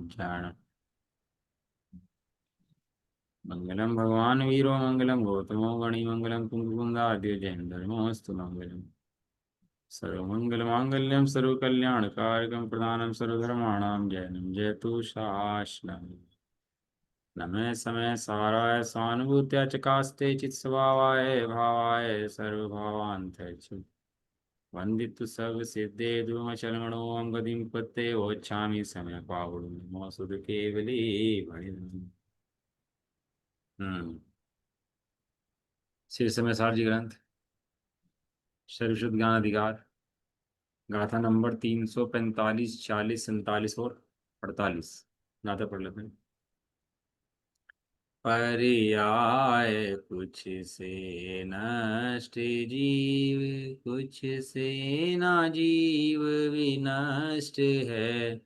चरण। मंगलम भगवान वीरो मंगलम गौतमो गणि मंगलम कुंकुंदाद्य जैन धर्मोस्तु मंगलम सर्वमंगल मांगल्यम सर्वकल्याणकारकम प्रदानम सर्वधर्माणां जैनम जयतु शासनम। नमे समय साराय स्वानुभूत्या चकास्ते चित्स्वभावाय भावाय सर्वभावान्ते वंदितु सर्व सिद्धे धूमचलमणोऽहं गतिं पत्ते वोच्छामि समय पावुं नमोऽस्तु केवली भणिन्। हम्म। शीर्ष में सारजी ग्रंथ सर्वशुद्ध ज्ञान अधिकार गाथा नंबर 345 40 47 और 48। गाथा पढ़ लेते हैं। पर्याय कुछ से नष्ट जीव कुछ से ना जीव विनष्ट है।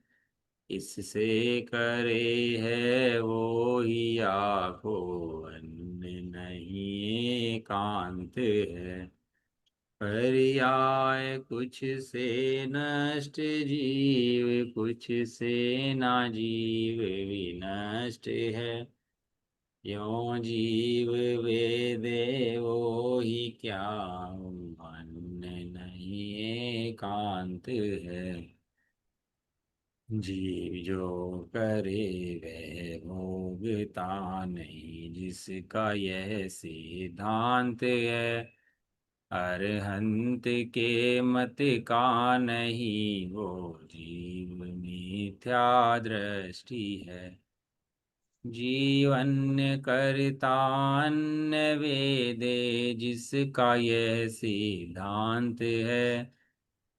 इससे करे है वो ही आखो अन्य नहीं एकांत है। पर्याय कुछ से नष्ट जीव कुछ से ना जीव विनष्ट है। यों जीव वेदे वो ही क्या अन्य नहीं एकांत है। जीव जो करे वह भोगता नहीं जिसका यह सिद्धांत है। अरहंत के मत का नहीं वो जीव मिथ्या दृष्टि है। जीवन करता अन्य वेदे जिसका यह सिद्धांत है।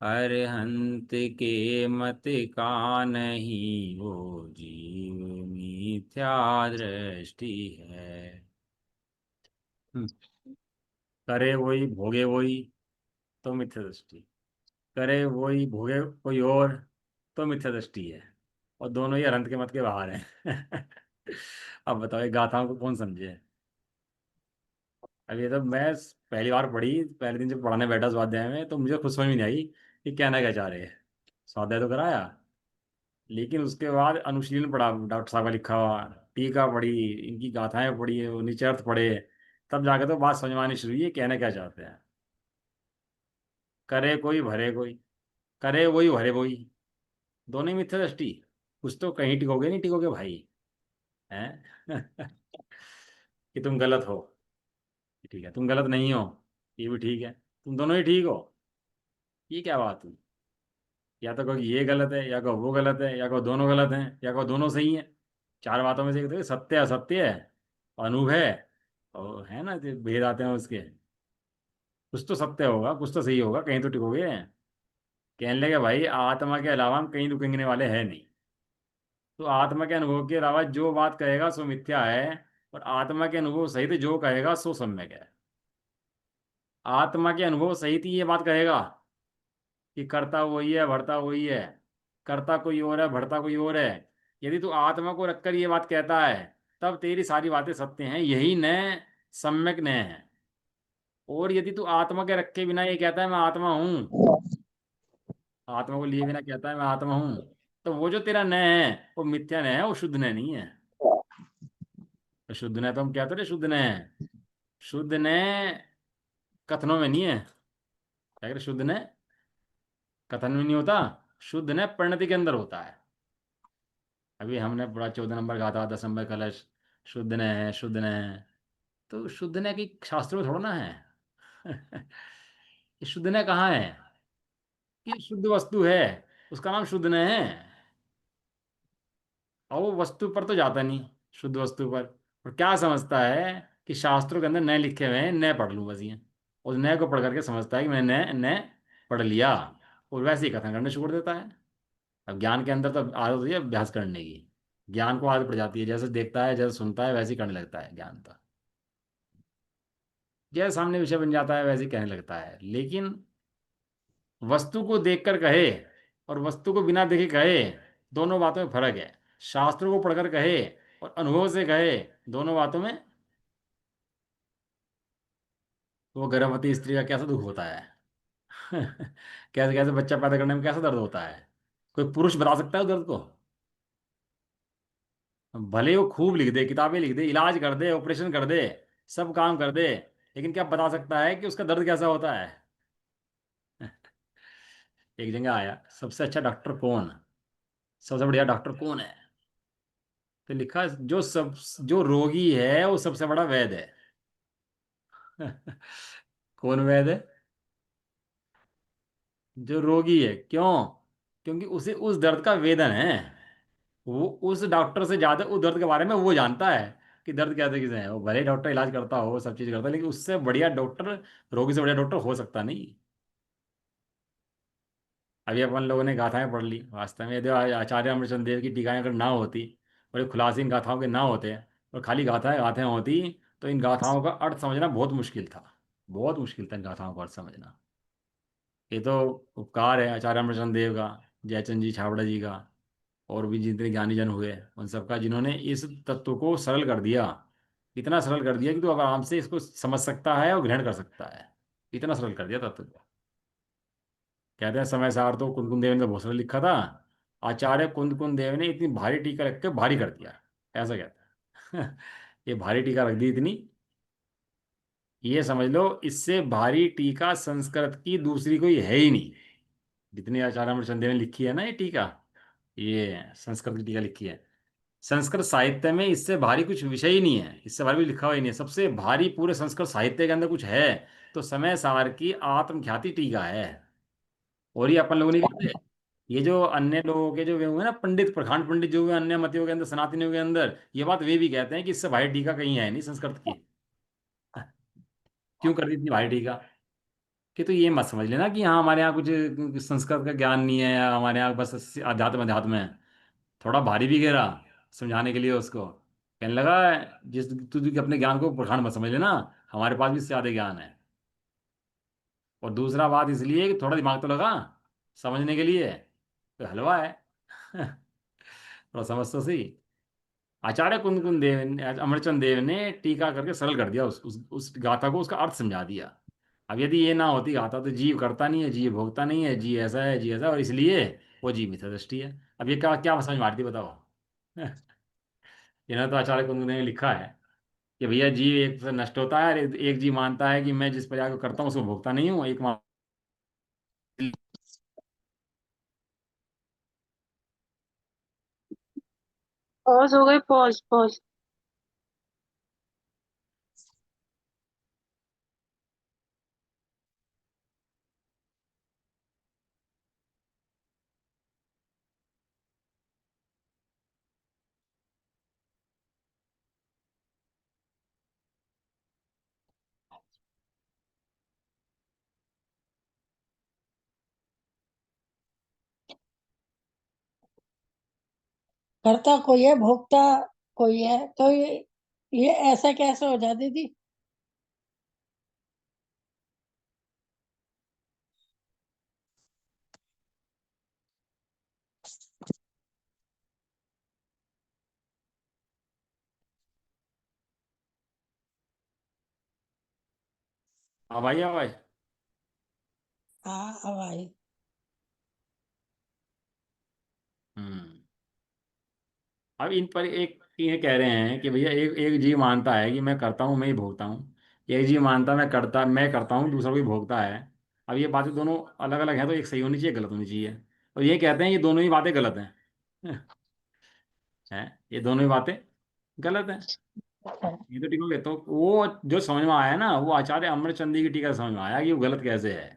अरहंत के मत का नहीं वो जीव मिथ्या दृष्टि है। हम्म। करे वही भोगे वही तो मिथ्या दृष्टि। करे वही भोगे कोई और तो मिथ्या दृष्टि है। और दोनों ही अरहंत के मत के बाहर हैं। अब बताओ ये गाथाओं को कौन समझे। अब ये तो मैं पहली बार पढ़ी, पहले दिन जब पढ़ाने बैठा स्वाध्याय में तो मुझे खुद समझ में नहीं आई कि कहना क्या चाह रहे हैं। स्वाध्याय तो कराया, लेकिन उसके बाद अनुशीलन पढ़ा डॉक्टर साहब का लिखा हुआ, टीका पढ़ी, इनकी गाथाएं पढ़ी, नीचे अर्थ पढ़े, तब जाके तो बात समझ में आनी शुरू हुई ये कहना क्या चाहते हैं। करे कोई भरे कोई, करे वही भरे वही, दोनों ही मिथ्या दृष्टि। कुछ तो कहीं टिकोगे नहीं टिकोगे भाई, हैं। कि तुम गलत हो, ठीक है, तुम गलत नहीं हो, ये भी ठीक है, तुम दोनों ही ठीक हो, ये क्या बात हुई। या तो कहो कि ये गलत है, या कहो वो गलत है, या कहो दोनों गलत हैं, या कहो दोनों सही हैं। चार बातों में से एक तो सत्य असत्य है, अनूप है, और है ना जो भेद आते हैं उसके। कुछ तो सत्य होगा, कुछ तो सही होगा, कहीं तो टिकोगे। कहने लगे भाई आत्मा के अलावा हम कहीं रुकने वाले हैं नहीं। तो आत्मा के अनुभव के अलावा जो बात कहेगा सो मिथ्या है, और आत्मा के अनुभव सहित जो कहेगा सो सम्यक है। आत्मा के अनुभव सहित ही ये बात कहेगा कि करता वही है भरता वही है, करता कोई और है भरता कोई और है। यदि तू आत्मा को रखकर ये बात कहता है तब तेरी सारी बातें सत्य हैं, यही न सम्यक न है। और यदि तू आत्मा के रखे बिना ये कहता है मैं आत्मा हूँ, आत्मा को लिए बिना कहता है मैं आत्मा हूँ, तो वो जो तेरा न है वो मिथ्या न है, वो शुद्ध न नहीं है। तो शुद्ध न तो हम क्या रहे शुद्ध न है। शुद्ध न कथनों में नहीं है, क्या कह रहे शुद्ध न कथन में नहीं होता, शुद्ध न परिणति के अंदर होता है। अभी हमने पढ़ा 14 नंबर गाथा था 10 नंबर कलश, शुद्ध न है शुद्ध न है। तो शुद्ध न की शास्त्रों में थोड़ा ना है। ये शुद्ध न कहाँ है, ये शुद्ध वस्तु है, उसका नाम शुद्ध न है। और वो वस्तु पर तो जाता नहीं, शुद्ध वस्तु पर। और क्या समझता है कि शास्त्रों के अंदर नए लिखे हुए हैं, नए पढ़ लूँ बस ये। उस नए को पढ़ करके समझता है कि मैंने नए पढ़ लिया, और वैसे ही कथन करने छोड़ देता है। अब ज्ञान के अंदर तो आदत होती है अभ्यास करने की। ज्ञान को आदत पड़ जाती है, जैसे देखता है जैसे सुनता है वैसे ही करने लगता है ज्ञान तो। जैसे सामने विषय बन जाता है वैसे ही कहने लगता है। लेकिन वस्तु को देखकर कहे और वस्तु को बिना देखे कहे, दोनों बातों में फर्क है। शास्त्रों को पढ़कर कहे और अनुभव से कहे, दोनों बातों में। वो गर्भवती स्त्री का कैसा दुख होता है। कैसे कैसे बच्चा पैदा करने में कैसा दर्द होता है, कोई पुरुष बता सकता है उस दर्द को। भले वो खूब लिख दे, किताबें लिख दे, इलाज कर दे, ऑपरेशन कर दे, सब काम कर दे, लेकिन क्या बता सकता है कि उसका दर्द कैसा होता है? एक जगह आया, सबसे अच्छा डॉक्टर कौन, सबसे बढ़िया डॉक्टर कौन है? तो लिखा, जो रोगी है वो सबसे बड़ा वैद्य है। कौन वैद्य है? जो रोगी है। क्यों? क्योंकि उसे उस दर्द का वेदन है। वो उस डॉक्टर से ज्यादा उस दर्द के बारे में वो जानता है कि दर्द कैसे किसे है। वो भले ही डॉक्टर इलाज करता हो, सब चीज करता है, लेकिन उससे बढ़िया डॉक्टर, रोगी से बढ़िया डॉक्टर हो सकता नहीं। अभी अपन लोगों ने गाथाएं पढ़ ली, वास्तव में यदि आचार्य अमरचंद देव की टीकाएं अगर ना होती, और ये खुलासे इन गाथाओं के ना होते, और खाली गाथाएं गाथाएं होती, तो इन गाथाओं का अर्थ समझना बहुत मुश्किल था। बहुत मुश्किल था इन गाथाओं का अर्थ समझना। ये तो उपकार है आचार्य अमरचंद देव का, जयचंद जी छाबड़ा जी का, और भी जितने ज्ञानी जन हुए उन सबका, जिन्होंने इस तत्व को सरल कर दिया। इतना सरल कर दिया कि तू अब आराम से इसको समझ सकता है और ग्रहण कर सकता है। इतना सरल कर दिया तत्व को। कहते हैं समय सार तो कुंदकुन देव ने तो बहुत सरल लिखा था, आचार्य कुंदकुन देव ने इतनी भारी टीका रख के भारी कर दिया, ऐसा कहता है। ये भारी टीका रख दी इतनी, ये समझ लो इससे भारी टीका संस्कृत की दूसरी कोई है ही नहीं। जितनी आचार्य अमरचंद देव ने लिखी है ना ये टीका, ये संस्कृत की टीका लिखी है, संस्कृत साहित्य में इससे भारी कुछ विषय ही नहीं है, इससे भारी कुछ लिखा हुआ ही नहीं है। सबसे भारी पूरे संस्कृत साहित्य के अंदर कुछ है तो समय सार की आत्मख्याति टीका है। और ये अपन लोगों ने भी, ये जो अन्य लोगों के जो वे हुए ना पंडित, प्रधान पंडित जो हुए अन्य मतियों के अंदर, सनातनियों के अंदर, ये बात वे भी कहते हैं कि इससे भारी टीका कहीं है नहीं संस्कृत की। क्यों कर दी इतनी भारी टीका? कि तो ये मत समझ लेना कि हाँ हमारे यहाँ कुछ संस्कृत का ज्ञान नहीं है, या हमारे यहाँ बस अध्यात्म अध्यात्म है। थोड़ा भारी भी घेरा समझाने के लिए उसको, कहने लगा जिस तू अपने ज्ञान को प्रधान मत समझ लेना, हमारे पास भी इससे ज्यादा ज्ञान है। और दूसरा बात इसलिए कि थोड़ा दिमाग तो लगा समझने के लिए, तो हलवा है। थोड़ा समझ तो सही। आचार्य कुंदकुन देव अमरचंद देव ने टीका करके सरल कर दिया, उस गाथा को, उसका अर्थ समझा दिया। अब यदि ये ना होती गाथा, तो जीव करता नहीं है, जीव भोगता नहीं है, जी ऐसा है, जी ऐसा है, और इसलिए वो जीव मिथ्या दृष्टि है। अब ये क्या क्या समझ मारती बताओ? इन्होंने तो आचार्य कुंदकुन ने लिखा है कि भैया जीव एक से नष्ट होता है, और एक जीव मानता है कि मैं जिस प्रजा को करता हूँ उसको भोगता नहीं हूँ, एक पॉज हो गई, पॉज पॉज। करता कोई है, भोगता कोई है, तो ये ऐसा कैसे हो जाती थी? हाँ भाई, हाँ भाई। हाँ अब आई। हम्म। अब इन पर एक ये कह रहे हैं कि भैया एक एक जीव मानता है कि मैं करता हूँ, मैं ही भोगता हूँ। एक जीव मानता है मैं करता हूँ, दूसरा कोई भोगता है। अब ये बातें दोनों अलग अलग हैं, तो एक सही होनी चाहिए, गलत होनी चाहिए। और ये कहते हैं ये दोनों ही बातें गलत हैं। हैं, ये दोनों ही बातें गलत हैं। ये तो ठीक हो गया, तो वो जो समझ में आया ना, वो आचार्य अमरचंदी की टीका से समझ में आया कि वो गलत कैसे है।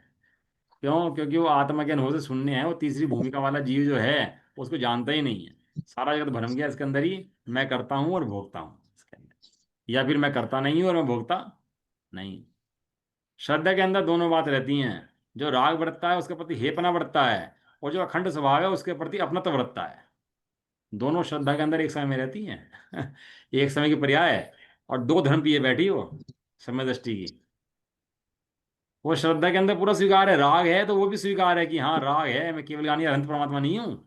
क्यों? क्योंकि वो आत्मा के अनुभव से शून्य है, वो तीसरी भूमिका वाला जीव जो है वो उसको जानता ही नहीं है। सारा जगत भरम गया इसके अंदर ही, मैं करता हूँ और भोगता हूँ इसके अंदर, या फिर मैं करता नहीं हूँ और मैं भोगता नहीं। श्रद्धा के अंदर दोनों बात रहती हैं। जो राग बरतता है उसके प्रति हेपना बढ़ता है, और जो अखंड स्वभाव है उसके प्रति अपनत्व बरतता है। दोनों श्रद्धा के अंदर एक समय में रहती हैं। एक समय की पर्याय है, और दो धर्म पिए बैठी हो समय दृष्टि की। वो श्रद्धा के अंदर पूरा स्वीकार है, राग है तो वो भी स्वीकार है कि हाँ राग है, मैं केवल ज्ञानी अनंत परमात्मा नहीं हूँ।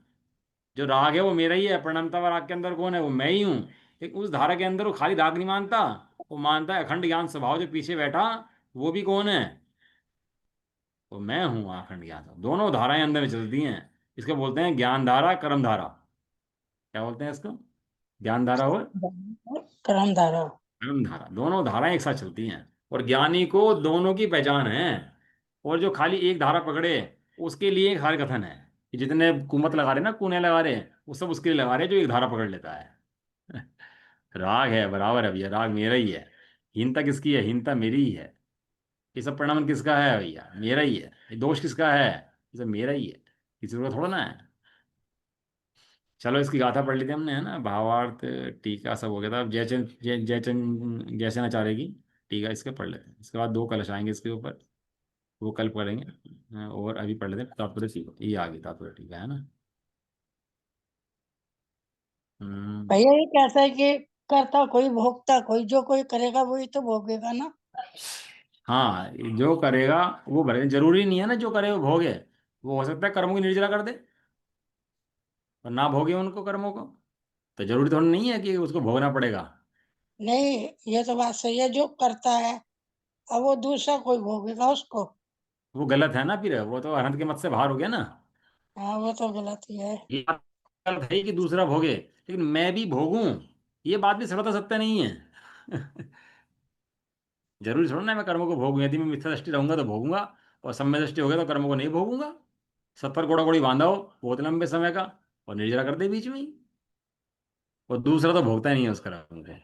जो राग है वो मेरा ही है, परिणमता व राग के अंदर कौन है? वो मैं ही हूँ। लेकिन उस धारा के अंदर वो खाली राग नहीं मानता, वो मानता है अखंड ज्ञान स्वभाव जो पीछे बैठा, वो भी कौन है? वो मैं हूँ अखंड ज्ञान स्वभाव। दोनों धाराएं अंदर में चलती हैं। इसको बोलते हैं ज्ञान धारा, कर्म धारा। क्या बोलते हैं इसको? ज्ञान धारा और कर्म धारा। कर्म धारा, दोनों धाराएं एक साथ चलती हैं। और ज्ञानी को दोनों की पहचान है। और जो खाली एक धारा पकड़े, उसके लिए एक हर कथन है कि जितने कुमत लगा रहे ना, कूने लगा रहे, वो सब उसके लिए लगा रहे जो एक धारा पकड़ लेता है। राग है बराबर है भैया, राग मेरा ही है। हीनता किसकी है? हीनता मेरी ही है। ये सब परिणाम किसका है भैया? मेरा ही है। ये दोष किसका है? ये सब मेरा ही है, किसी को थोड़ा ना है। चलो इसकी गाथा पढ़ ली थी हमने, है ना, भावार्थ टीका सब हो गया था। अब जयचंद जयचंद जयसेन आचार्य की टीका इसके पढ़ लेते हैं, इसके बाद दो कलश आएंगे इसके ऊपर, वो कल पढ़ेंगे। और अभी पढ़ लेते हैं तात्पर्य टीका, ये आ गई तात्पर्य टीका, है ना। हम्म। भैया ये कैसा है कि करता कोई भोगता कोई, जो कोई करेगा वही तो भोगेगा ना। हाँ, जो करेगा वो भरेगा, जरूरी नहीं है ना जो करे वो भोगे। वो हो सकता है कर्मों की निर्जरा कर दे और ना भोगे उनको कर्मों को, तो जरूरी थोड़ा नहीं है कि उसको भोगना पड़ेगा। नहीं, ये तो बात सही है, जो करता है अब वो दूसरा कोई भोगेगा उसको। वो गलत है ना, फिर वो तो अनंत के मत से बाहर हो गया ना। हाँ, वो तो गलत ही है। ये बात गलत है कि दूसरा भोगे, लेकिन मैं भी भोगूं, ये बात भी सर्वथा सत्य नहीं है। जरूरी थोड़ा ना मैं कर्मों को भोगूं, यदि मैं मिथ्या दृष्टि रहूंगा तो भोगूंगा, और सम्य दृष्टि हो गया तो कर्मों को नहीं भोगूंगा। सब पर घोड़ा घोड़ी बांधा हो बहुत लंबे समय का, और निर्जरा कर दे बीच में ही, और दूसरा तो भोगता ही नहीं है उस कर्म को।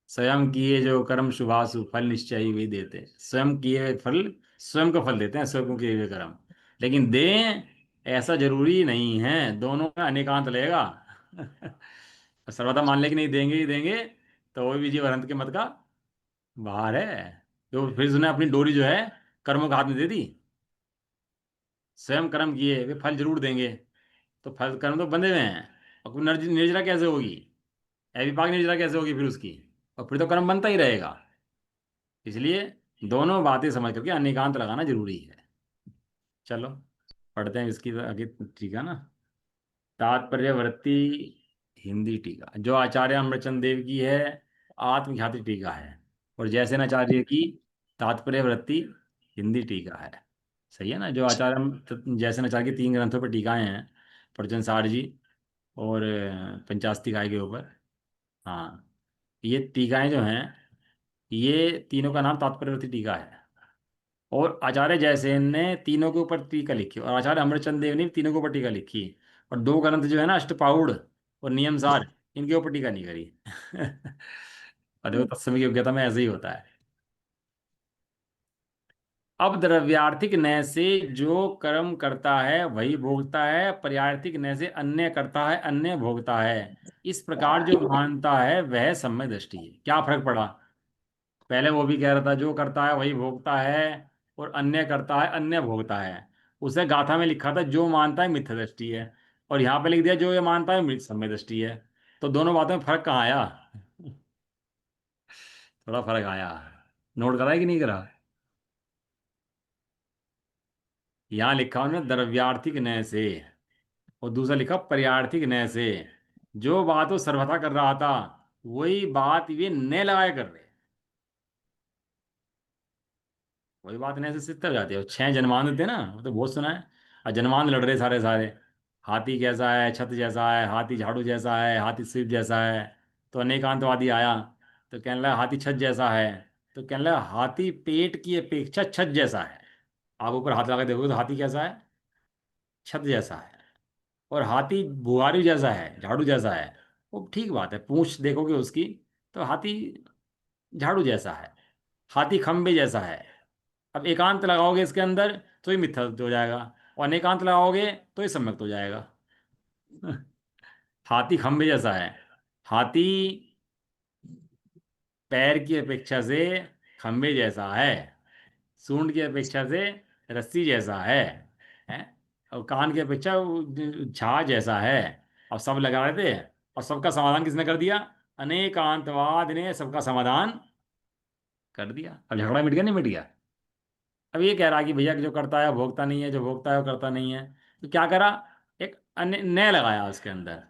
स्वयं किए जो कर्म शुभाशु फल निश्चय ही वे देते, स्वयं किए हुए फल स्वयं को फल देते हैं, स्वयं को किए हुए कर्म। लेकिन दें ऐसा जरूरी नहीं है, दोनों में अनेकांत लगेगा। सर्वथा मान ले कि नहीं देंगे ही देंगे, तो वो भी जीव अनंत के मत का बाहर है। तो फिर उसने अपनी डोरी जो है कर्मों के हाथ में दे दी। स्वयं कर्म किए वे फल जरूर देंगे, तो फल कर्म तो बंधे हुए हैं, और निर्जरा कैसे होगी? अविपाक निर्जरा कैसे होगी फिर उसकी? और फिर तो कर्म बनता ही रहेगा। इसलिए दोनों बातें समझ करके अनेकांत लगाना जरूरी है। चलो पढ़ते हैं इसकी आगे टीका ना। तात्पर्यवर्ती हिंदी टीका जो आचार्य अमरचंद देव की है, आत्मख्याति टीका है। और जैसे आचार्य की तात्पर्यवर्ती हिंदी टीका है। सही है ना, जो आचार्य जैसे आचार्य की तीन ग्रंथों पर टीकाएं हैं, प्रचनसार जी और पंचास्तिकाय के ऊपर। हाँ, ये टीकाएं जो हैं, ये तीनों का नाम तात्पर्यवर्ती टीका है। और आचार्य जयसेन ने तीनों के ऊपर टीका लिखी, और आचार्य अमरचंद देव ने भी तीनों के ऊपर टीका लिखी। और दो ग्रंथ जो है ना, अष्टपाउड़ और नियमसार, इनके ऊपर टीका नहीं करी। और देखो तत्समय की योग्यता में ऐसे ही होता है। अब द्रव्यार्थिक न्याय से जो कर्म करता है वही भोगता है, पर्यार्थिक न्याय से अन्य करता है अन्य भोगता है। इस प्रकार जो मानता है वह सम्यक दृष्टि है। क्या फर्क पड़ा? पहले वो भी कह रहा था जो करता है वही भोगता है, और अन्य करता है अन्य भोगता है। उसे गाथा में लिखा था जो मानता है मिथ्या दृष्टि है, और यहाँ पे लिख दिया जो ये मानता है मृत सम्यक दृष्टि है। तो दोनों बातों में फर्क कहाँ आया? थोड़ा फर्क आया। नोट करा है कि नहीं करा? यहाँ लिखा उन्होंने द्रव्यार्थिक न्याय से, और दूसरा लिखा पर्यार्थिक न्याय से। जो बात वो सर्वथा कर रहा था वही बात ये न्याय लगाए कर रहे। वही बात नहीं, ऐसे सिद्ध हो जाती है। और छह जन्मांध थे ना, वो तो बहुत सुना है। और जन्मांध लड़ रहे सारे सारे, हाथी कैसा है, छत जैसा है, हाथी झाड़ू जैसा है, हाथी सीप जैसा है। तो अनेकांतवादी आया, तो कहने लगा हाथी छत जैसा है। तो कहने लगा हाथी पेट की अपेक्षा छत जैसा है। आप ऊपर हाथ लगा के देखोगे तो हाथी कैसा है? छत जैसा है। और हाथी बुहारी जैसा है, झाड़ू जैसा है। वो ठीक बात है, पूंछ देखोगे उसकी, तो हाथी झाड़ू जैसा है। हाथी खंबे जैसा है। अब एकांत लगाओगे इसके अंदर तो ये मिथ्या हो जाएगा, और अनेकांत लगाओगे तो ये सम्यक्त हो जाएगा। हाथी खंबे जैसा है। हाथी पैर की अपेक्षा से खंबे जैसा है, सूंड की अपेक्षा से रस्सी जैसा है? और कान की अपेक्षा वो झाग जैसा है। अब सब लगा रहे थे, और सबका समाधान किसने कर दिया? अनेकांतवाद ने सबका समाधान कर दिया। अब झगड़ा मिट गया नहीं मिट गया? अब ये कह रहा कि भैया जो करता है वो भोगता नहीं है, जो भोगता है वो करता नहीं है। तो क्या करा? एक अन्य न्याय लगाया उसके अंदर।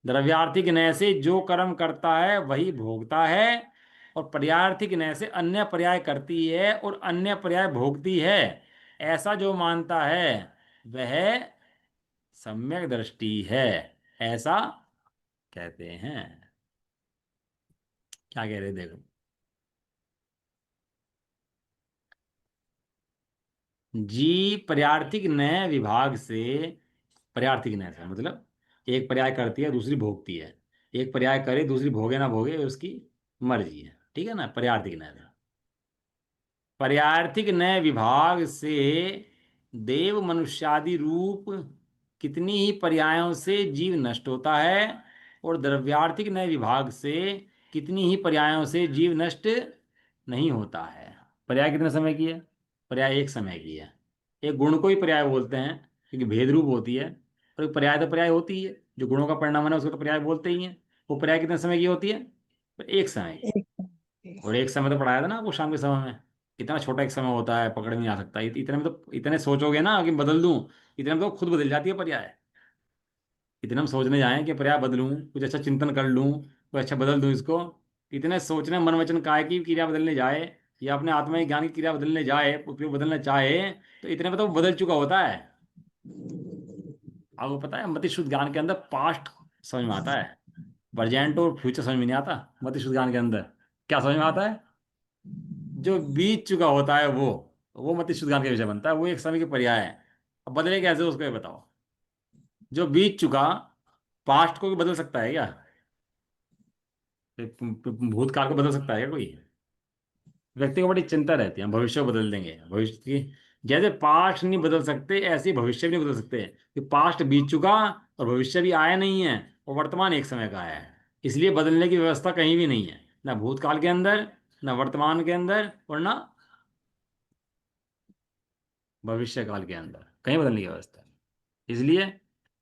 द्रव्यार्थिक न्याय से जो कर्म करता है वही भोगता है, और पर्यायर्थिक न्याय से अन्य पर्याय करती है और अन्य पर्याय भोगती है। ऐसा जो मानता है वह सम्यक दृष्टि है, ऐसा कहते हैं। क्या कह रहे देखो। जीव पर्यार्थिक नए विभाग से, पर्यार्थिक नए से मतलब एक पर्याय करती है दूसरी भोगती है, एक पर्याय करे दूसरी भोगे ना भोगे उसकी मर्जी है, ठीक है ना, पर्यार्थिक नए से। पर्यार्थिक नए विभाग से देव मनुष्यादि रूप कितनी ही पर्यायों से जीव नष्ट होता है, और द्रव्यार्थिक नए विभाग से कितनी ही पर्यायों से जीव नष्ट नहीं होता है। पर्याय कितने समय की है? पर्याय एक समय की है। एक गुण को ही पर्याय बोलते हैं क्योंकि भेद रूप होती है, और एक पर्याय तो पर्याय होती ही है, जो गुणों का परिणाम है ना उसको तो पर्याय बोलते ही हैं। वो पर्याय कितने समय की होती है? एक समय की। एक और एक समय तो पढ़ाया था ना आपको शाम के समय में, कितना छोटा एक समय होता है, पकड़ में नहीं आ सकता। इतने में तो, इतने सोचोगे ना कि बदल दूं, इतने में तो खुद बदल जाती है पर्याय। इतने हम सोचने जाएं कि पर्याय बदलूं, कुछ अच्छा चिंतन कर लूं, कुछ अच्छा बदल दूं इसको, इतने सोचने मन वचन काय की क्रिया बदलने जाए, या अपने आत्मा की ज्ञान की क्रिया बदलने जाए, उपयोग बदलना चाहे, तो इतने में तो वो बदल चुका होता है। आपको पता है मति शुद्ध ज्ञान के अंदर पास्ट समझ में आता है, प्रेजेंट और फ्यूचर समझ में नहीं आता। मति शुद्ध ज्ञान के अंदर क्या समझ में आता है? जो बीत चुका होता है वो मति शुद्ध ज्ञान का विषय बनता है, वो एक समय की पर्याय है। अब बदले कैसे उसको ये बताओ। जो बीत चुका, पास्ट को भी बदल सकता है क्या? भूतकाल को बदल सकता है क्या कोई? व्यक्ति को बड़ी चिंता रहती है हम भविष्य को बदल देंगे, भविष्य की, जैसे पास्ट नहीं बदल सकते ऐसे ही भविष्य भी नहीं बदल सकते, कि पास्ट बीत चुका और भविष्य भी आया नहीं है, और वर्तमान एक समय का है। इसलिए बदलने की व्यवस्था कहीं भी नहीं है, ना भूतकाल के अंदर, ना वर्तमान के अंदर, और ना भविष्य काल के अंदर कहीं बदलने की व्यवस्था नहीं। इसलिए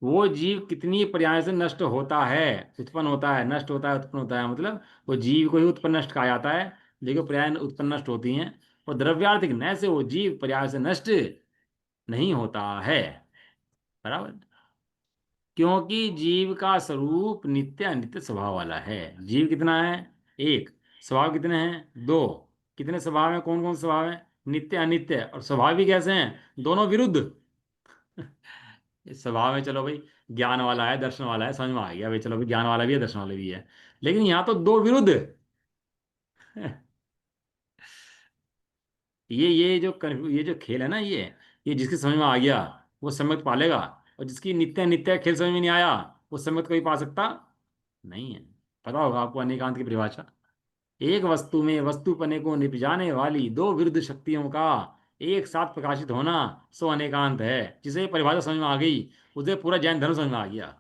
वो जीव कितनी पर्याय से नष्ट होता है, उत्पन्न होता है, नष्ट होता है, उत्पन्न होता है, मतलब वो जीव को ही उत्पन्न नष्ट कहा जाता है, लेकिन पर्याय उत्पन्न नष्ट होती हैं। और द्रव्यार्थिक न से वो जीव पर्याय से नष्ट नहीं होता है। बराबर। क्योंकि जीव का स्वरूप नित्य अनित्य स्वभाव वाला है। जीव कितना है? एक। स्वभाव कितने हैं? दो। कितने स्वभाव हैं? कौन कौन से स्वभाव हैं? नित्य अनित्य। और स्वभाव भी कैसे हैं? दोनों विरुद्ध। इस स्वभाव में चलो भाई ज्ञान वाला है, दर्शन वाला है, समझ में आ गया भाई, चलो भाई ज्ञान वाला भी है, दर्शन वाला भी है, लेकिन यहाँ तो दो विरुद्ध। ये जो ये जो खेल है ना, ये जिसकी समझ में आ गया वो सम्यक पालेगा, और जिसकी नित्य नित्य खेल समझ में नहीं आया वो सम्यक कोई पा सकता नहीं है। पता होगा आपको अनेकांत की परिभाषा। एक वस्तु में वस्तुपने को निपजाने वाली दो विरुद्ध शक्तियों का एक साथ प्रकाशित होना सो अनेकांत है। जिसे ये परिभाषा समझ में आ गई उसे पूरा जैन धर्म समझ में आ गया।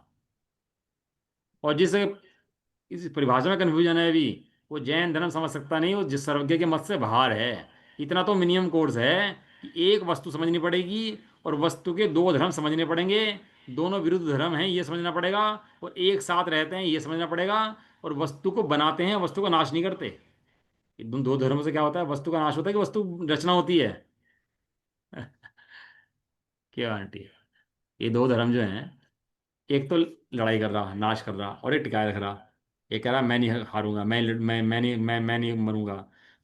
और जिसे इस परिभाषा में कन्फ्यूजन है अभी, वो जैन धर्म समझ सकता नहीं, वो जिस सर्वज्ञ के मत से बाहर है। इतना तो मिनिमम कोर्स है कि एक वस्तु समझनी पड़ेगी और वस्तु के दो धर्म समझने पड़ेंगे, दोनों विरुद्ध धर्म हैं ये समझना पड़ेगा, और एक साथ रहते हैं ये समझना पड़ेगा, और वस्तु को बनाते हैं, वस्तु का नाश नहीं करते। इन दो धर्मों से क्या होता है? वस्तु का नाश होता है कि वस्तु रचना होती है? क्या आंटी, ये दो धर्म जो हैं, एक तो लड़ाई कर रहा, नाश कर रहा, और एक टिकाए रख रहा। एक कह रहा मैं नहीं हारूंगा, मैं नहीं मरूंगा।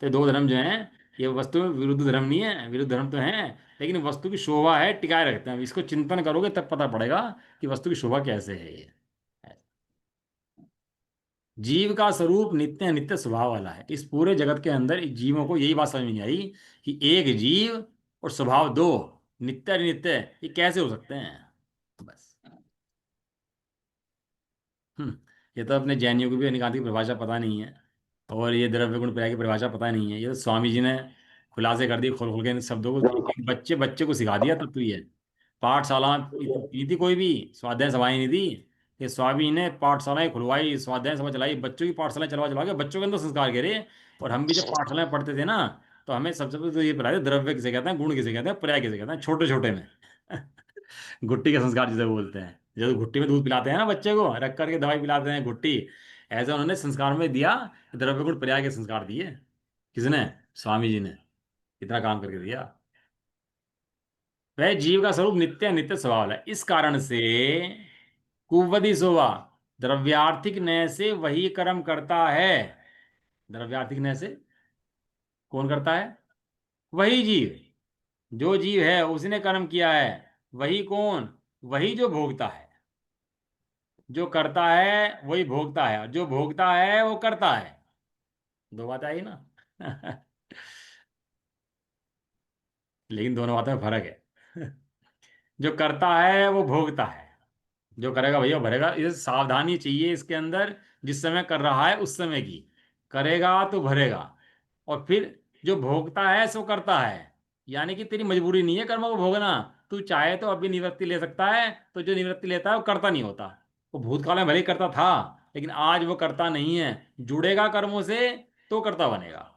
तो ये दो धर्म जो हैं, ये वस्तु में विरुद्ध धर्म नहीं है, विरुद्ध धर्म तो हैं, लेकिन वस्तु की शोभा है, टिकाए रखते हैं। इसको चिंतन करोगे तब पता पड़ेगा कि वस्तु की शोभा कैसे है ये। जीव का स्वरूप नित्य अनित्य स्वभाव वाला है। इस पूरे जगत के अंदर इस जीवों को यही बात समझ में नहीं आई कि एक जीव और स्वभाव दो, नित्य अनित्य, ये कैसे हो सकते हैं। बस। ये तो अपने जैनियों को भी निकांत की परिभाषा पता नहीं है, और ये द्रव्य गुण पर्याय की परिभाषा पता नहीं है। ये तो स्वामी जी ने खुलासे कर दी, खोल खोल के इन शब्दों को, एक एक बच्चे बच्चे को सिखा दिया तब तो ये पाठशाला की थी, कोई भी स्वाध्याय सभाएं नहीं थी। ये स्वामी ने पाठशालाएं खुलवाई, स्वाध्याय सभा चलाई, बच्चों की पाठशालाएं चलवा चलवा के बच्चों के अंदर संस्कार करे। और हम भी जब पाठशालाएं पढ़ते थे ना, तो हमें सबसे पहले तो ये पढ़ाते द्रव्य किसे कहते हैं, गुण किसे कहते हैं, पर्याय किसे कहते हैं, छोटे छोटे में। घुट्टी के संस्कार जिसे बोलते हैं, जो घुट्टी में दूध पिलाते हैं ना बच्चे को, रख करके दवाई पिलाते हैं घुट्टी, ऐसा उन्होंने संस्कार में दिया। द्रव्य गुण पर्याय के संस्कार दिए। किसने? स्वामी जी ने। इतना काम करके दिया। वह जीव का स्वरूप नित्य नित्य स्वभाव है, इस कारण से कुवदी सोवा द्रव्यार्थिक नय से वही कर्म करता है। द्रव्यार्थिक नय से कौन करता है? वही जीव। जो जीव है उसने कर्म किया है। वही कौन? वही जो भोगता है। जो करता है वही भोगता है, और जो भोगता है वो करता है। दो बातें आई ना। लेकिन दोनों बातों में फर्क है। जो करता है वो भोगता है। जो करेगा भैया भरेगा, ये सावधानी चाहिए इसके अंदर। जिस समय कर रहा है उस समय की, करेगा तो भरेगा। और फिर जो भोगता है सो करता है, यानी कि तेरी मजबूरी नहीं है कर्म को भोगना। तू चाहे तो अभी निवृत्ति ले सकता है, तो जो निवृत्ति लेता है वो करता नहीं होता। वो भूतकाल में भले ही करता था, लेकिन आज वो करता नहीं है। जुड़ेगा कर्मों से तो करता बनेगा।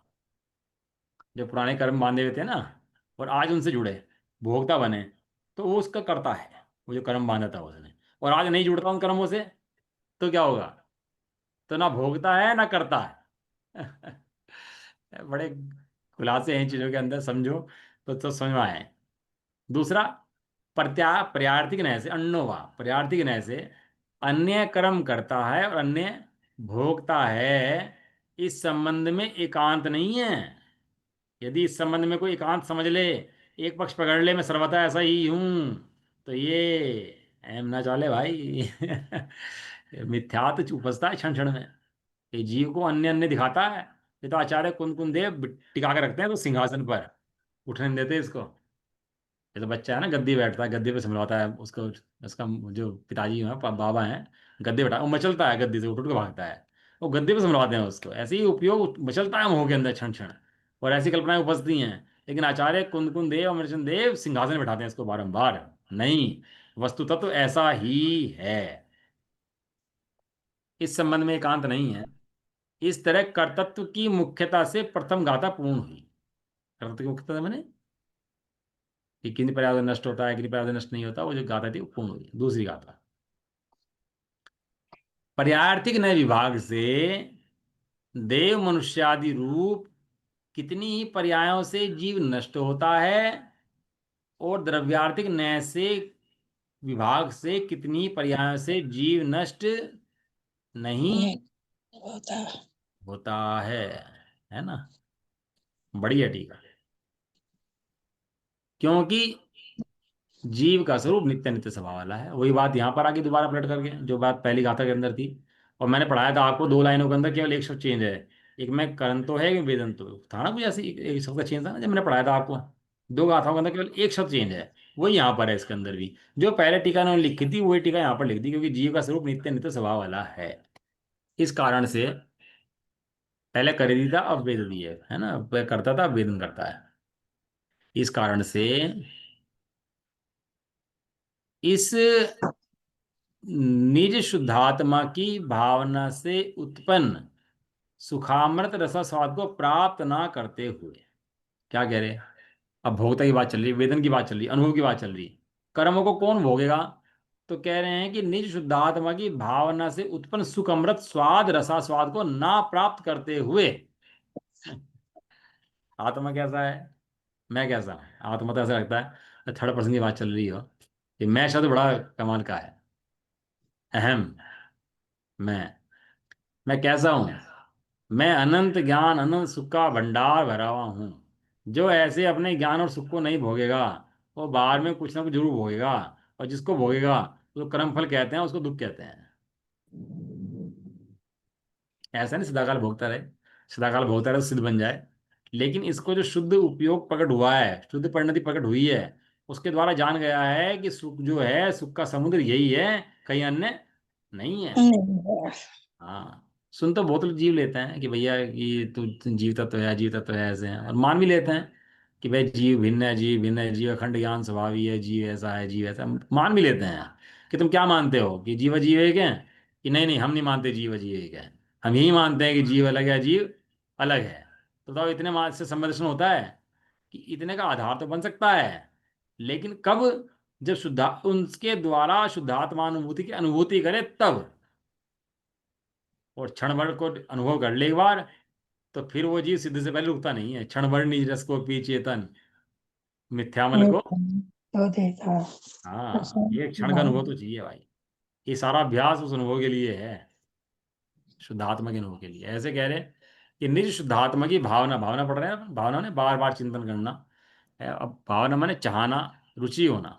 जो पुराने कर्म बांधे हुए थे ना, और आज उनसे जुड़े, भोगता बने, तो वो उसका करता है, वो जो कर्म बांधा था उसने। और आज नहीं जुड़ता उन कर्मों से, तो क्या होगा? तो ना भोगता है ना करता है। बड़े खुलासे हैं इन चीजों के अंदर, समझो तो समझ में आए। दूसरा, पर्यार्थी न्याय से, अन्नोवा पर्यार्थी न्याय से, अन्य कर्म करता है और अन्य भोगता है, इस संबंध में एकांत नहीं है। यदि इस संबंध में कोई एकांत समझ ले, एक पक्ष पकड़ ले, मैं सर्वथा ऐसा ही हूं, तो ये एम ना चले भाई। मिथ्यात्व उपजता है क्षण क्षण में। ये जीव को अन्य अन्य दिखाता है। ये तो आचार्य कुंद देव टिका के रखते हैं तो सिंहासन पर, उठने नहीं देते इसको। ये तो बच्चा है ना, गद्दी बैठता है, गद्दी पे संभलवाता है उसको। उसका जो पिताजी हैं, बाबा हैं, गद्दे बैठा, वो मचलता है गद्दी से, उठ उठ के भागता है। वो गद्दे पे संभलवाते हैं उसको, ऐसे ही उपयोग मचलता है मोह के अंदर क्षण क्षण। और ऐसी कल्पनाएं उपजती हैं। लेकिन आचार्य कुंद देव, अमरचंद देव सिंहासन में बैठाते हैं इसको बारंबार। नहीं, वस्तु तत्व ऐसा ही है। इस संबंध में एकांत नहीं है। इस तरह कर्तृत्व की मुख्यता से प्रथम गाथा पूर्ण हुई। कर्तृत्व की मुख्यता मैंने कि किन पर्यावरण नष्ट होता है, किन पर्यावरण नष्ट नहीं होता, वो जो गाथा थी वो पूर्ण हुई। दूसरी गाथा, पर्यार्थिक नए विभाग से देव मनुष्यादि रूप कितनी ही पर्यायों से जीव नष्ट होता है, और द्रव्यार्थिक नय से विभाग से कितनी पर्यायों से जीव नष्ट नहीं नहीं होता। होता है ना। बढ़िया, ठीक है। क्योंकि जीव का स्वरूप नित्य नित्य स्वभाव वाला है। वही बात यहाँ पर आगे दोबारा पलट करके, जो बात पहली गाथा के अंदर थी। और मैंने पढ़ाया था आपको, दो लाइनों के अंदर केवल एक शब्द चेंज है। एक में करण तो है, एक में वेदन तो था ना, कुछ ऐसी एक शब्द का चेंज था ना, जब मैंने पढ़ाया था आपको। दो गाथाओं के अंदर केवल एक शब्द चेंज है, वही यहाँ पर है इसके अंदर भी। जो पहले टीका उन्होंने लिखी थी वही टीका यहाँ पर लिख दी, क्योंकि जीव का स्वरूप नित्य नित्य स्वभाव वाला है। इस कारण से पहले कर दी था, अब वेद दी है ना, पहले करता था अब वेदन करता है। इस कारण से इस निज शुद्धात्मा की भावना से उत्पन्न सुखामृत रस स्वाद को प्राप्त ना करते हुए, क्या कह रहे हैं? अब भोक्ता की बात चल रही है, वेदन की बात चल रही है, अनुभव की बात चल रही है। कर्मों को कौन भोगेगा? तो कह रहे हैं कि निज शुद्धात्मा की भावना से उत्पन्न सुख अमृत स्वाद रसास्वाद को ना प्राप्त करते हुए। आत्मा कैसा है, मैं कैसा हूं? आत्मा तो ऐसा लगता है थर्ड पर्सन की बात चल रही हो। ये मैं शब्द बड़ा कमाल का है। अहम, मैं कैसा हूं? मैं अनंत ज्ञान अनंत सुख का भंडार भरा हुआ हूं। जो ऐसे अपने ज्ञान और सुख को नहीं भोगेगा, वो बाहर में कुछ ना कुछ जरूर भोगेगा। और जिसको भोगेगा, उसको कर्म फल कहते हैं, उसको दुख कहते हैं। ऐसा नहीं सदाकाल भोगता रहे, सदाकाल भोगता रहे तो सिद्ध बन जाए। लेकिन इसको जो शुद्ध उपयोग प्रकट हुआ है, शुद्ध परिणति प्रकट हुई है, उसके द्वारा जान गया है कि सुख जो है, सुख का समुद्र यही है, कहीं अन्य नहीं है। नहीं, हाँ, सुन तो बहुत लोग जीव लेते हैं कि भैया ये तो जीव तत्व है, जीव तत्व है, ऐसे हैं। और मान भी लेते हैं कि भाई जीव भिन्न है, जीव भिन्न है, जीव अखंड ज्ञान स्वभावी है, जीव ऐसा है, जीव ऐसा है। मान भी लेते हैं। कि तुम क्या मानते हो कि जीव जीव एक है? कि नहीं नहीं, हम नहीं मानते जीव जीव एक है। हम यही मानते हैं कि जीव अलग है, जीव अलग है। तो बताओ, इतने मान से संबंध होता है कि इतने का आधार तो बन सकता है। लेकिन कब? जब शुद्धा उनके द्वारा शुद्धात्मानुभूति की अनुभूति करे तब। और क्षण भर को अनुभव कर ले एक बार, तो फिर वो जीव सिद्ध से पहले रुकता नहीं है। क्षण भर निज रस को पी चेतन, मिथ्यामल को। तो देखा। हाँ, ये क्षण का अनुभव तो चाहिए भाई। ये सारा अभ्यास उस अनुभव के लिए है, शुद्धात्मा के अनुभव के लिए। ऐसे कह रहे हैं कि निज शुद्धात्मा की भावना, भावना पढ़ रहे हैं, भावना ने बार बार चिंतन करना है। अब भावना माने चाहना, रुचि होना,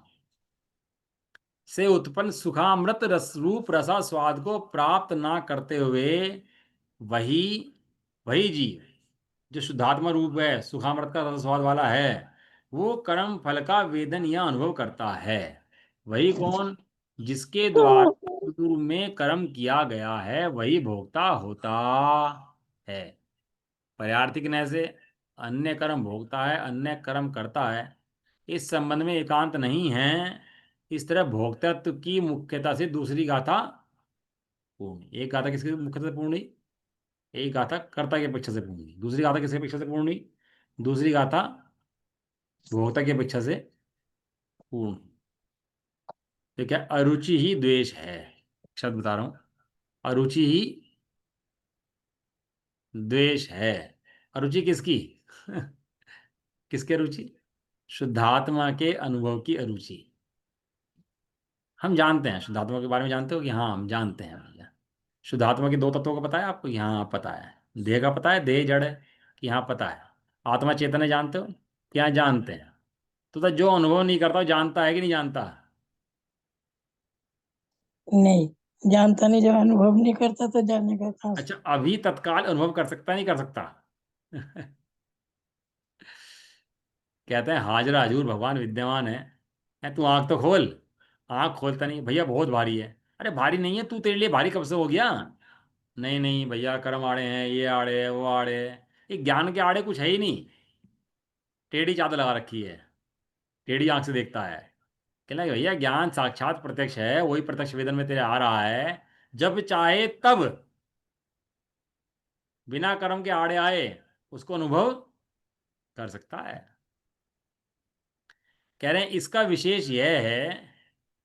से उत्पन्न सुखामृत रस रूप रसा स्वाद को प्राप्त ना करते हुए, वही वही जीव जो शुद्धात्मा रूप है, सुखामृत का रस स्वाद वाला है, वो कर्म फल का वेदन या अनुभव करता है। वही कौन? जिसके द्वारा पूर्व में कर्म किया गया है वही भोक्ता होता है। पर्यार्थी न्याय से अन्य कर्म भोगता है, अन्य कर्म करता है, इस संबंध में एकांत नहीं है। इस तरह भोक्तृत्व की मुख्यता से दूसरी गाथा पूर्ण। एक गाथा किसकी मुख्यता से पूर्ण हुई? एक गाथा कर्ता की अपेक्षा से पूर्ण हुई। दूसरी गाथा किसकी अपेक्षा से पूर्ण हुई? दूसरी गाथा भोक्ता की अपेक्षा से पूर्ण। तो क्या अरुचि ही द्वेष है? शब्द बता रहा हूं, अरुचि ही द्वेष है। अरुचि किसकी? किसकी अरुचि? शुद्धात्मा के अनुभव की अरुचि। हम जानते हैं शुद्धात्मा के बारे में, जानते हो कि हाँ हम जानते हैं भैया। शुद्धात्मा के दो तत्वों का पता है आपको? यहाँ पता है। देह का पता है, देह जड़ है कि यहाँ पता है। आत्मा चेतन है जानते हो कि यहाँ जानते हैं। तो जो अनुभव नहीं करता वो जानता है कि नहीं जानता? नहीं, जानता नहीं, जब अनुभव नहीं करता तो जानने का कहाँ से। अच्छा, अभी तत्काल अनुभव कर सकता है नहीं कर सकता? कहते हैं हाजरा हजूर भगवान विद्यमान है तू आंख तो खोल। आंख खोलता नहीं, भैया बहुत भारी है। अरे भारी नहीं है, तू तेरे लिए भारी कब से हो गया? नहीं नहीं भैया, कर्म आड़े हैं, ये आड़े है, वो आड़े है। ये ज्ञान के आड़े कुछ है ही नहीं। टेढ़ी चादर लगा रखी है, टेढ़ी आंख से देखता है। कहला कि भैया ज्ञान साक्षात प्रत्यक्ष है, वही प्रत्यक्ष वेदन में तेरे आ रहा है। जब चाहे तब, बिना कर्म के आड़े आए, उसको अनुभव कर सकता है। कह रहे हैं इसका विशेष यह है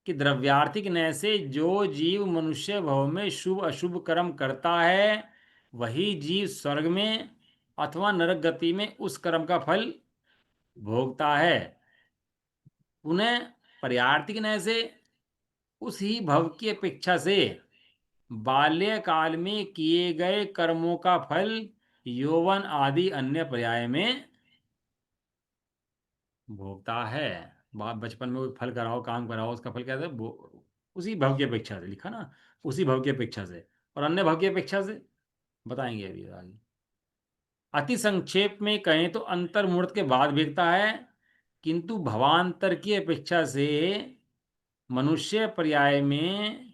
कि द्रव्यार्थिक न्याय से जो जीव मनुष्य भव में शुभ अशुभ कर्म करता है वही जीव स्वर्ग में अथवा नरक गति में उस कर्म का फल भोगता है। उन्हें पर्यार्थिक न्याय से उसी भव की अपेक्षा से बाल्यकाल में किए गए कर्मों का फल यौवन आदि अन्य पर्याय में भोगता है। बाप बचपन में कोई फल कराओ, काम कराओ, उसका फल कैसे उसी भव की अपेक्षा से लिखा ना, उसी भव की अपेक्षा से। और अन्य भव की अपेक्षा से बताएंगे अभी आगे। अति संक्षेप में कहें तो अंतर्मुहूर्त के बाद भीगता है, किंतु भवांतर की अपेक्षा से मनुष्य पर्याय में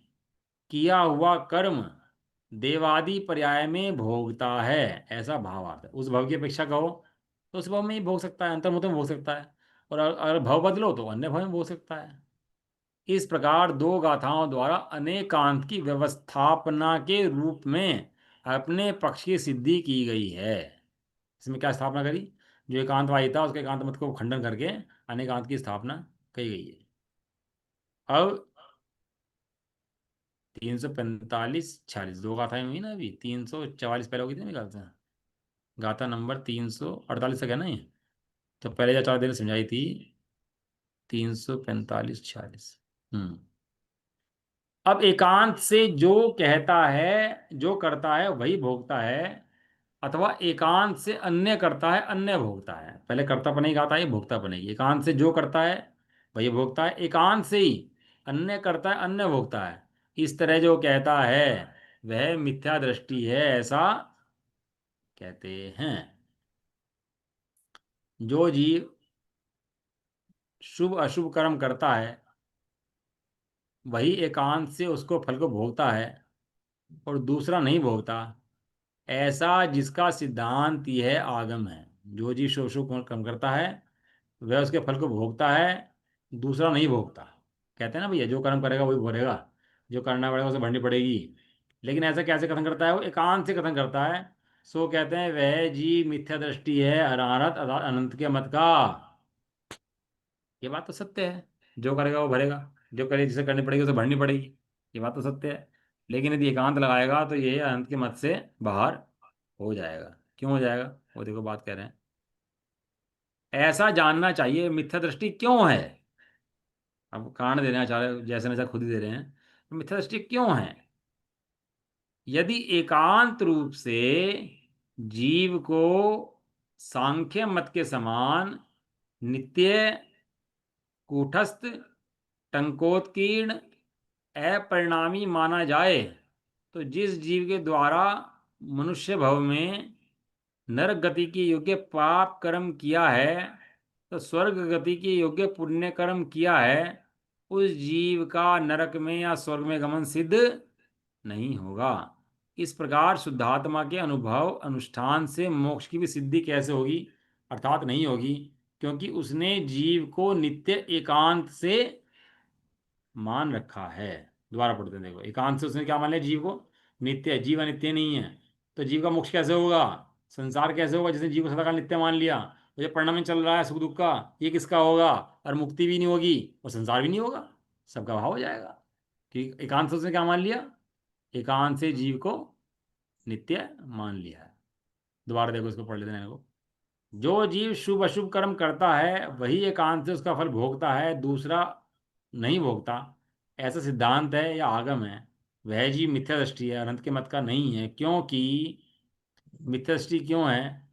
किया हुआ कर्म देवादि पर्याय में भोगता है। ऐसा भाव आता है। उस भव की अपेक्षा कहो तो उस भव में ही भोग सकता है, अंतर्मुहूर्त में भोग सकता है। और अगर भव बदलो तो अन्य भव में भोग सकता है। इस प्रकार दो गाथाओं द्वारा अनेकांत की व्यवस्थापना के रूप में अपने पक्ष की सिद्धि की गई है। इसमें क्या स्थापना करी? जो एकांतवादी था उसके एकांत मत को खंडन करके अनेकांत की स्थापना की गई है। अब 345 46 दो गाथाएं हुई ना, अभी 344 पहले होगी थी मेरे ख्याल से। गाथा नंबर 348 तक है ना ये। तो पहले जो 4 दिन समझाई थी, 345 46। अब एकांत से जो कहता है, जो करता है वही भोगता है, अथवा एकांत से अन्य करता है अन्य भोगता है। पहले कर्तापन ही गाता है, भोक्तापन ही। एकांत से जो करता है वही भोगता है, एकांत से ही अन्य करता है अन्य भोगता है। इस तरह जो कहता है वह मिथ्या दृष्टि है, ऐसा कहते हैं। जो जीव शुभ अशुभ कर्म करता है वही एकांत से उसको फल को भोगता है और दूसरा नहीं भोगता, ऐसा जिसका सिद्धांत यह आगम है। जो जीव शुभ शुभ कर्म करता है वह उसके फल को भोगता है, दूसरा नहीं भोगता। कहते हैं ना भैया, जो कर्म करेगा वही भोगेगा, जो करना पड़ेगा उसे भरनी पड़ेगी। लेकिन ऐसा कैसे कथन करता है? वो एकांत से कथन करता है। सो कहते हैं वह जीव मिथ्या दृष्टि है अनारत अनंत के मत का। ये बात तो सत्य है, जो करेगा वो भरेगा, जो करे जिसे करनी पड़ेगी उसे भरनी पड़ेगी। ये बात तो सत्य है। लेकिन यदि एकांत लगाएगा तो ये अनंत के मत से बाहर हो जाएगा। क्यों हो जाएगा? वो देखो बात कह रहे हैं। ऐसा जानना चाहिए मिथ्या दृष्टि क्यों है। अब कारण दे रहे हैं आचार्य जैसे नैसा खुद ही दे रहे हैं। तो मिथ्या दृष्टि क्यों है? यदि एकांत रूप से जीव को सांख्य मत के समान नित्य, कूटस्थ, टंकोत्कीर्ण, अपरिणामी माना जाए तो जिस जीव के द्वारा मनुष्य भव में नरक गति के योग्य पाप कर्म किया है, तो स्वर्ग गति के योग्य पुण्य कर्म किया है, उस जीव का नरक में या स्वर्ग में गमन सिद्ध नहीं होगा। इस प्रकार शुद्धात्मा के अनुभव अनुष्ठान से मोक्ष की भी सिद्धि कैसे होगी, अर्थात नहीं होगी, क्योंकि उसने जीव को नित्य एकांत से मान रखा है। दोबारा पढ़ते हैं, देखो, एकांत से उसने क्या मान लिया, जीव को नित्य है, जीव अनित्य नहीं है। तो जीव का मोक्ष कैसे होगा, संसार कैसे होगा, जिसने जीव को सदाकाल नित्य मान लिया। तो ये परिणाम में चल रहा है सुख दुख का, ये किसका होगा, और मुक्ति भी नहीं होगी और संसार भी नहीं होगा, सबका भाव हो जाएगा। कि एकांत से उसने क्या मान लिया, एकांत से जीव को नित्य मान लिया है। दोबारा देखो, इसको पढ़ लेते हैं को। जो जीव शुभ अशुभ कर्म करता है वही एकांत से उसका फल भोगता है, दूसरा नहीं भोगता, ऐसा सिद्धांत है या आगम है। वह जीव मिथ्या दृष्टि है, अनंत के मत का नहीं है। क्योंकि मिथ्या दृष्टि क्यों है,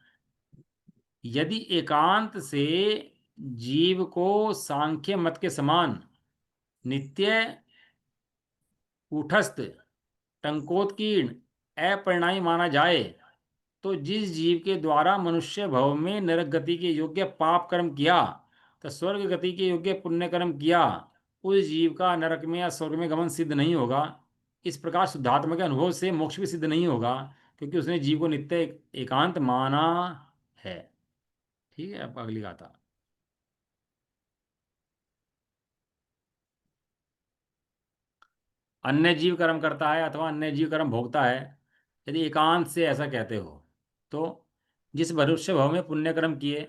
यदि एकांत से जीव को सांख्य मत के समान नित्य, कूटस्थ, टंकोत्कीर्ण, अपरिणामी माना जाए, तो जिस जीव के द्वारा मनुष्य भव में नरक गति के योग्य पाप कर्म किया, तो स्वर्ग गति के योग्य पुण्य कर्म किया, उस जीव का नरक में या स्वर्ग में गमन सिद्ध नहीं होगा। इस प्रकार शुद्धात्मा के अनुभव से मोक्ष भी सिद्ध नहीं होगा, क्योंकि उसने जीव को नित्य एकांत माना है। ठीक है, अब अगली गाथा। अन्य जीव कर्म करता है अथवा अन्य जीव कर्म भोगता है, यदि एकांत से ऐसा कहते हो, तो जिस मनुष्य भव में पुण्य कर्म किए,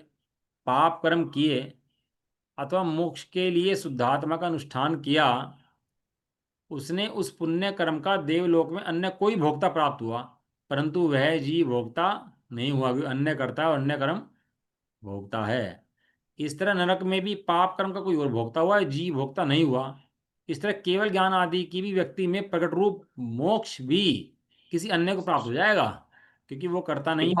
पाप कर्म किए, अथवा मोक्ष के लिए शुद्धात्मा का अनुष्ठान किया, उसने उस पुण्य कर्म का देवलोक में अन्य कोई भोक्ता प्राप्त हुआ, परंतु वह जीव भोक्ता नहीं हुआ, भी अन्य करता है और अन्य कर्म भोगता है। इस तरह नरक में भी पाप कर्म का कोई और भोगता हुआ है, जीव भोक्ता नहीं हुआ। इस तरह केवल ज्ञान आदि की भी व्यक्ति में प्रकट रूप मोक्ष भी किसी अन्य को प्राप्त हो जाएगा, क्योंकि वो करता नहीं है,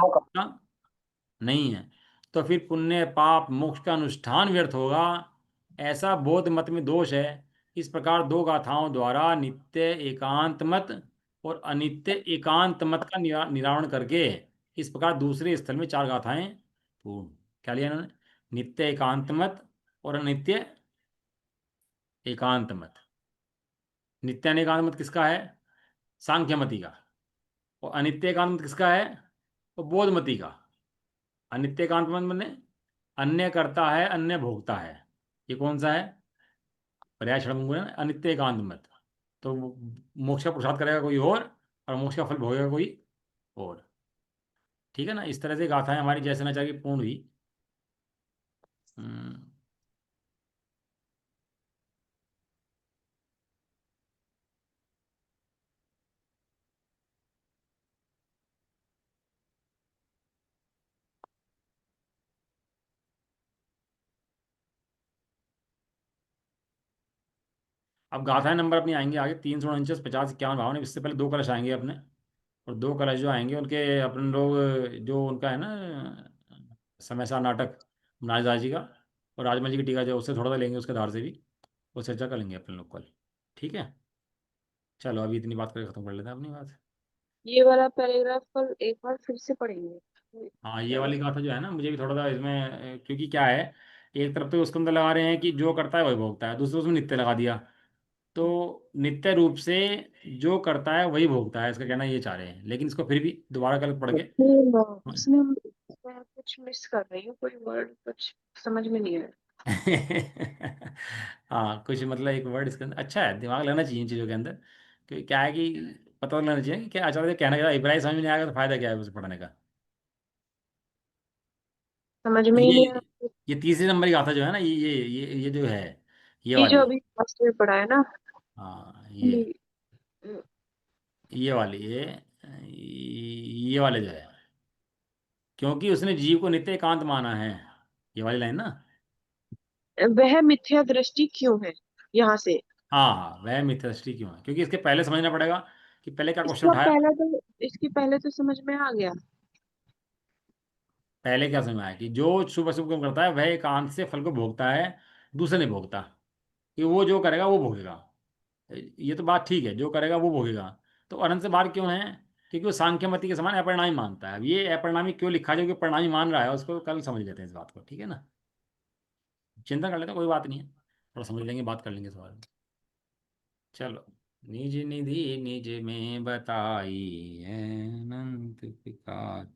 नहीं है। तो फिर पुण्य पाप मोक्ष का अनुष्ठान व्यर्थ होगा, ऐसा बोध मत में दोष है। इस प्रकार दो गाथाओं द्वारा नित्य एकांत मत और अनित्य एकांत मत का निरावरण करके, इस प्रकार दूसरे स्थल में चार गाथाएं पूर्ण। क्या लिया इन्होंने, नित्य एकांत मत और अनित्य एकांत मत। नित्य एकांत मत किसका है, सांख्यमति का। और अनित्य एकांत मत किसका है, वो बोधमति का। अनित्य एकांत मत में अन्य करता है अन्य भोगता है, ये कौन सा है, पर्याय षडंग है ना, अनित्य एकांत मत। तो मोक्ष का पुरुषार्थ करेगा कोई और मोक्ष का फल भोगेगा कोई और। ठीक है ना, इस तरह से गाथाएं हमारी जैसे न चाहिए पूर्ण हुई। हम्म, अब गाथाएं नंबर अपनी आएंगे आगे, 349, 50, 51, 52। इससे पहले दो कलश आएंगे अपने, और दो कलश जो आएंगे उनके अपन लोग, जो उनका है ना समय सा नाटक नारदास जी का, और राजमल जी की टीका जो, उससे थोड़ा सा लेंगे, उसके आधार से भी वो चर्चा कर लेंगे अपन लोग कल। ठीक है, चलो अभी इतनी बात करके खत्म कर लेते हैं अपनी बात। ये वाला पैराग्राफ कल एक बार फिर से पढ़ेंगे। हाँ, ये वाली गाथा जो है ना, मुझे भी थोड़ा सा इसमें क्योंकि क्या है, एक तरफ तो उसके अंदर लगा रहे हैं कि जो करता है वही भोगता है, दूसरे उसमें नित्य लगा दिया। तो नित्य रूप से जो करता है वही भोगता है, इसका कहना ये चाह रहे हैं, लेकिन इसको फिर भी दोबारा कल पढ़ के। उसमें मैं कुछ मिस कर रही हूँ, कोई वर्ड कुछ समझ में नहीं आया। हाँ, कुछ मतलब एक वर्ड इसके अंदर अच्छा है, दिमाग लगना चाहिए इन चीज़ों के अंदर। क्योंकि क्या है कि पता लगना चाहिए कि क्या आचार्य कहना क्या, अभिप्राय समझ में नहीं आएगा तो फायदा क्या है उसे पढ़ने का। समझ में ही ये नहीं आ रहा। ये तीसरे नंबर की गाथा जो है ना, ये जो है, ये ये जो वाली। अभी लास्ट में पढ़ा है ना, हाँ, कि, ये वाली ये वाले जो है, क्योंकि उसने जीव को नित्य एकांत माना है, ये वाली लाइन ना। वह मिथ्या दृष्टि क्यों है, यहाँ से। हाँ हाँ, वह मिथ्या दृष्टि क्यों है, क्योंकि इसके पहले समझना पड़ेगा कि पहले क्या क्वेश्चन इसका उठाया। पहले तो इसकी पहले तो समझ में आ गया। पहले क्या समझ में आया कि जो शुभ अशुभ कर्म करता है वह एकांत से फल को भोगता है, दूसरे नहीं भोगता। कि वो जो करेगा वो भोगेगा, ये तो बात ठीक है, जो करेगा वो भोगेगा। तो अनंत से बाहर क्यों है, क्योंकि वो सांख्यमति के समान अपरिणामी मानता है। अब ये अपरिणामी क्यों लिखा, जो कि परिणामी मान रहा है, उसको कल समझ लेते हैं इस बात को, ठीक है ना। चिंता कर लेते हैं, कोई बात नहीं है, थोड़ा समझ लेंगे, बात कर लेंगे इस बारे में। चलो। निज निधि निज में बताई है अनंत विकार।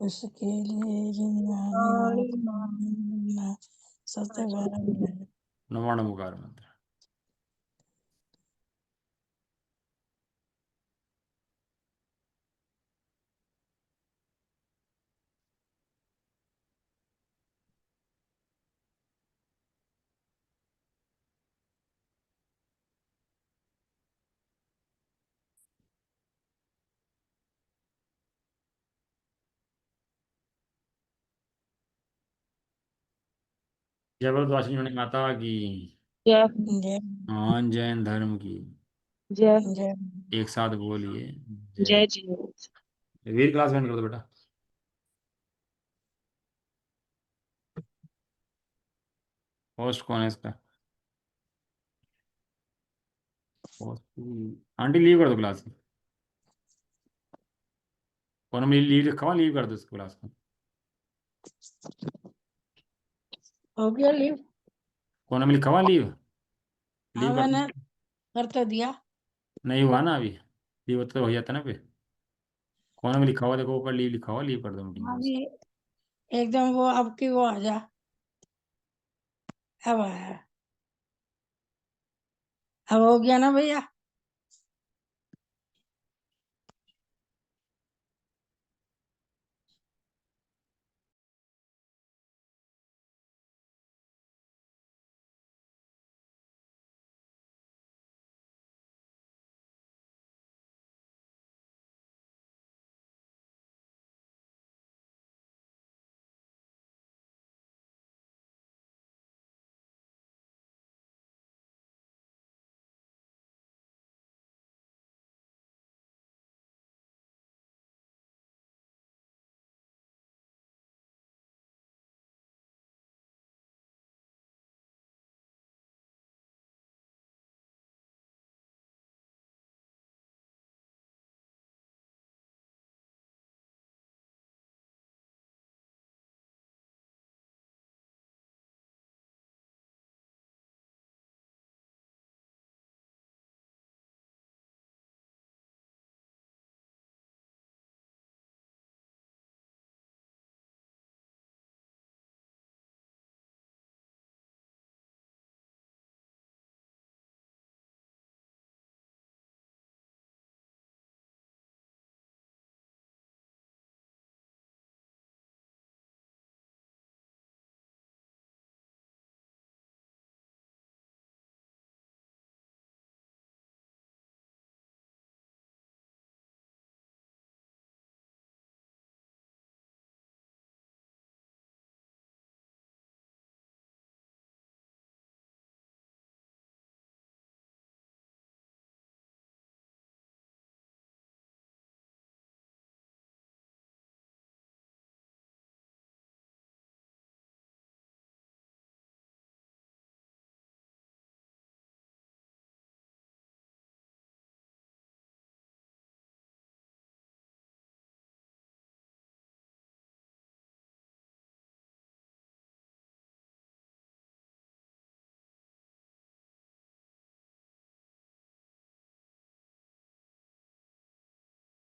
उसके लिए जिंदगानी वाणी माँ सतबार नवाण मुकार मंत्र। जय भरद्वाज जी माता की। जय जय हाँ, जैन धर्म की। जय जय एक साथ बोलिए। जय। जय जी। वीर क्लास ज्वाइन कर दो बेटा। होस्ट कौन है इसका? आंटी लीव कर दो क्लास को। कौन मेरी लीव लिखा हुआ, लीव कर दो इस क्लास को। हो गया लीव। कौन में लिखा हुआ लीव? हाँ लीव कर मैंने दो। कर तो दिया। नहीं हुआ ना अभी। लीव तो हो जाता ना फिर। कौन में लिखा हुआ देखो, ऊपर लीव लिखा हुआ, लीव कर दो मीटिंग अभी एकदम वो अब की वो आ जा। अब आया। अब हो गया ना भैया।